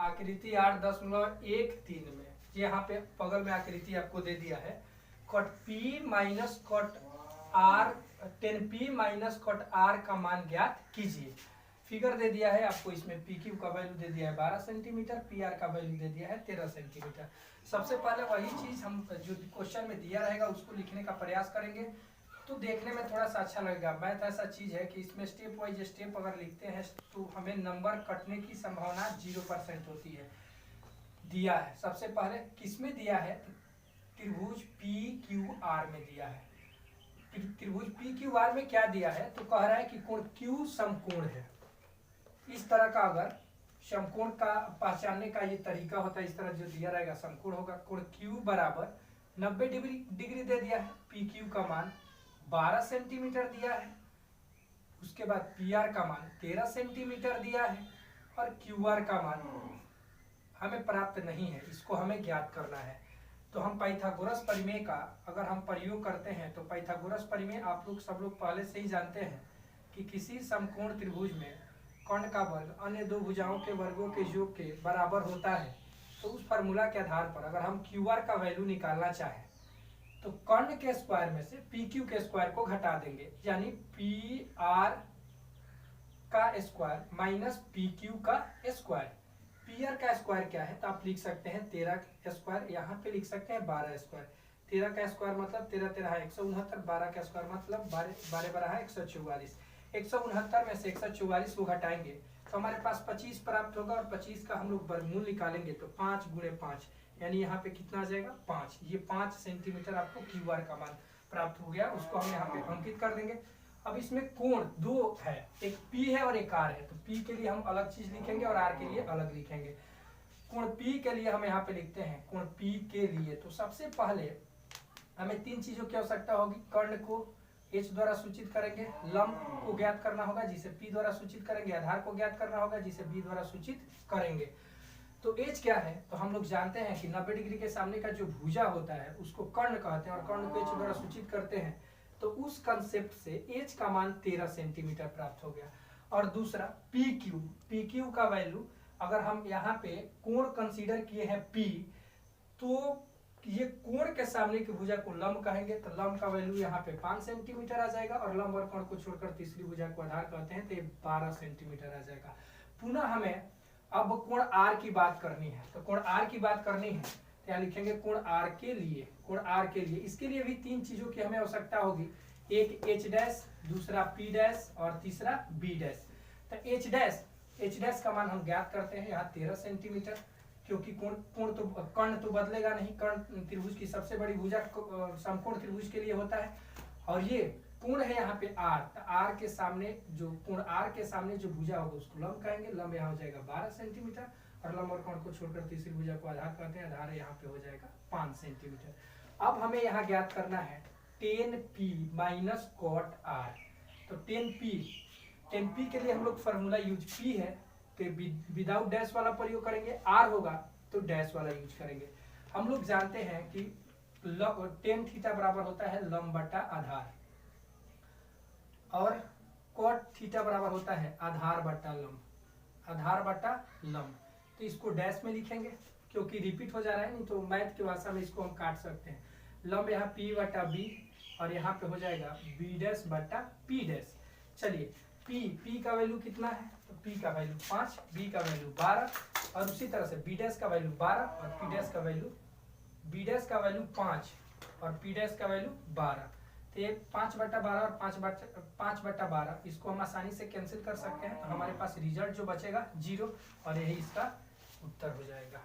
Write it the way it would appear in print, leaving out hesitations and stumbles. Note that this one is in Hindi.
आकृति 8.13 में यहाँ पे बगल में आकृति आपको दे दिया है cot P minus cot R 10p minus cot R का मान ज्ञात कीजिए। फिगर दे दिया है आपको, इसमें पी क्यू का वैल्यू दे दिया है 12 सेंटीमीटर, पी आर का वैल्यू दे दिया है 13 सेंटीमीटर। सबसे पहले वही चीज हम जो क्वेश्चन में दिया रहेगा उसको लिखने का प्रयास करेंगे, तो देखने में थोड़ा सा अच्छा लगेगा। मैथ ऐसा चीज है कि इसमें स्टेप वाइज स्टेप अगर लिखते हैं तो हमें नंबर कटने की संभावना 0% होती है। दिया है सबसे पहले किसमें दिया है, त्रिभुज पी क्यू आर में दिया है। त्रिभुज पी क्यू आर में क्या दिया है, तो कह रहा है कि कोण क्यू समकोण है। इस तरह का अगर समकोण का पहचानने का ये तरीका होता है, इस तरह जो दिया रहेगा समकोण होगा। कोण क्यू बराबर 90 डिग्री दे दिया है, पी क्यू का मान 12 सेंटीमीटर दिया है, उसके बाद पी आर का मान 13 सेंटीमीटर दिया है, और क्यू आर का मान हमें प्राप्त नहीं है, इसको हमें ज्ञात करना है। तो हम पाइथागोरस परिमेय का अगर हम प्रयोग करते हैं तो पाइथागोरस परिमेय आप लोग सब लोग पहले से ही जानते हैं कि किसी समकोण त्रिभुज में कर्ण का वर्ग अन्य दो भुजाओं के वर्गों के योग के बराबर होता है। तो उस फार्मूला के आधार पर अगर हम क्यू आर का वैल्यू निकालना चाहें तो कर्ण के स्क्वायर में से पी क्यू के स्क्वायर को घटा देंगे, यानी पी आर का स्क्वायर माइनस पी क्यू का स्क्वायर। पी आर का स्क्वायर क्या है, तो आप लिख सकते हैं 13 स्क्वायर, यहाँ पे लिख सकते हैं 12 स्क्वायर। 13 का स्क्वायर मतलब 13 13 है 169, 12 का स्क्वायर मतलब 12 12 है 144। 169 में से 144 को घटाएंगे तो हमारे पास 25 प्राप्त होगा, और 25 का हम लोग वर्गमूल निकालेंगे तो 5 गुणे 5, यानी यहाँ पे कितना आ जाएगा 5। ये 5 सेंटीमीटर आपको क्यू आर का मान प्राप्त हो गया, उसको हम यहाँ पे अंकित कर देंगे। अब इसमें कोण दो है, एक P है और एक R है, तो P के लिए हम अलग चीज लिखेंगे और R के लिए अलग लिखेंगे। कोण P के लिए हम यहाँ पे लिखते हैं कोण P के लिए, तो सबसे पहले हमें तीन चीजों की आवश्यकता होगी। कर्ण को H द्वारा सूचित करेंगे, लंब को ज्ञात करना होगा जिसे P द्वारा सूचित करेंगे, आधार को ज्ञात करना होगा जिसे B द्वारा सूचित करेंगे। तो H क्या है, तो हम लोग जानते हैं कि 90 डिग्री के सामने का जो भुजा होता है उसको कर्ण कहते हैं, और कर्ण को H द्वारा सूचित करते हैं। तो उस कंसेप्ट से H का मान 13 सेंटीमीटर प्राप्त हो गया। और दूसरा PQ का वैल्यू अगर हम यहाँ पे कोण कंसीडर किए हैं P, तो ये कोण के सामने की भुजा को लंब कहेंगे, तो लंब का वैल्यू यहाँ पे 5 सेंटीमीटर आ जाएगा, और लंब और कोण को छोड़कर तीसरी भुजा को आधार कहते हैं तो ये 12 सेंटीमीटर आ जाएगा। पुनः हमें अब कोण R की बात करनी है, तो कोण R की बात करनी है तो यहाँ लिखेंगे कोण R के लिए, कोण R के लिए इसके लिए भी तीन चीजों की हमें आवश्यकता होगी, एक H डैश, दूसरा P डैश और तीसरा B डैश। तो H डैश का मान हम ज्ञात करते हैं यहाँ 13 सेंटीमीटर, क्योंकि कोण तो कर्ण तो बदलेगा नहीं, कर्ण त्रिभुज की सबसे बड़ी भुजा समकोण त्रिभुज के लिए होता है। और ये कोण है यहाँ पे R, तो R के सामने जो कोण R के सामने जो भुजा होगा उसको लंब कहेंगे, लंब यहाँ हो जाएगा 12 सेंटीमीटर, और लंब और कोण को छोड़कर तीसरी भुजा को आधार कहते हैं, आधार यहाँ पे हो जाएगा 5 सेंटीमीटर। अब हमें यहाँ ज्ञात करना है 10p माइनस कॉट R। तो 10p के लिए हम लोग फॉर्मूला यूज P है तो विदाउट डैश वाला प्रयोग करेंगे, R होगा तो डैश वाला यूज करेंगे। हम लोग जानते हैं कि टेन थीटा बराबर होता है लंब बटा आधार, और कॉट थीटा बराबर होता है आधार बटा लंब। तो इसको डैश में लिखेंगे क्योंकि रिपीट हो जा रहा है, नहीं तो मैथ की भाषा में इसको हम काट सकते हैं। लंब यहाँ P बटा B, और यहाँ पे हो जाएगा B डैश बटा P डैश। चलिए P का वैल्यू कितना है, तो P का वैल्यू 5, B का वैल्यू 12, और उसी तरह से B डैश का वैल्यू 12 और B डैश का वैल्यू 5 और P डैश का वैल्यू 12। तो ये 5/12 और 5/12 इसको हम आसानी से कैंसिल कर सकते हैं, तो हमारे पास रिजल्ट जो बचेगा 0, और यही इसका उत्तर हो जाएगा।